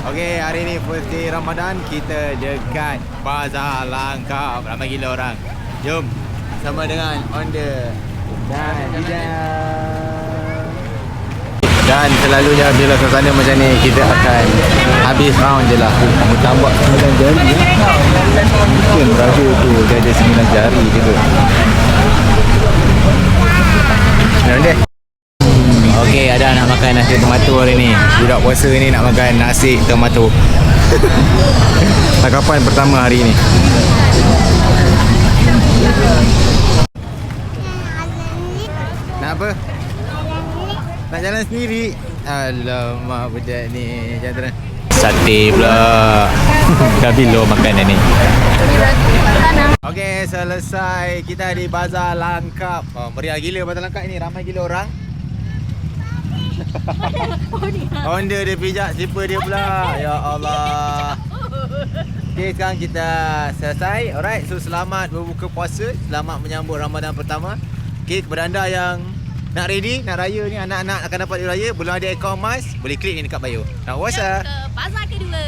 Okey, hari ni first day Ramadan. Kita dekat Bazar Langkap. Ramai gila orang. Jom sama dengan Onda dan Ijaz. Dan selalunya bila suasana macam ni, kita akan habis round je lah. Kamu tambah 9 jari ya? Mungkin raja tu dia ada 9 jari je tu. Onda. Okey, ada nak makan nasi tomato hari ni. Budak puasa ni nak makan nasi tomato. Tangkapan pertama hari ni. Nak apa? Nak jalan sendiri. Alamak, budak ni jangan terang. Sate pula. Dah bila makanan ni. Okey, selesai. Kita di Bazar Langkap. Meriah gila Bazar Langkap ni. Ramai gila orang. Honda dia pijak slipper dia pula. Ya Allah. Okay, sekarang kita selesai. Alright, so selamat berbuka puasa. Selamat menyambut Ramadan pertama. Okay, kepada anda yang nak ready, nak raya ni, anak-anak akan dapat raya, belum ada akaun emas, boleh klik ni dekat bio. Nak puasa? Jom ke bazar kedua.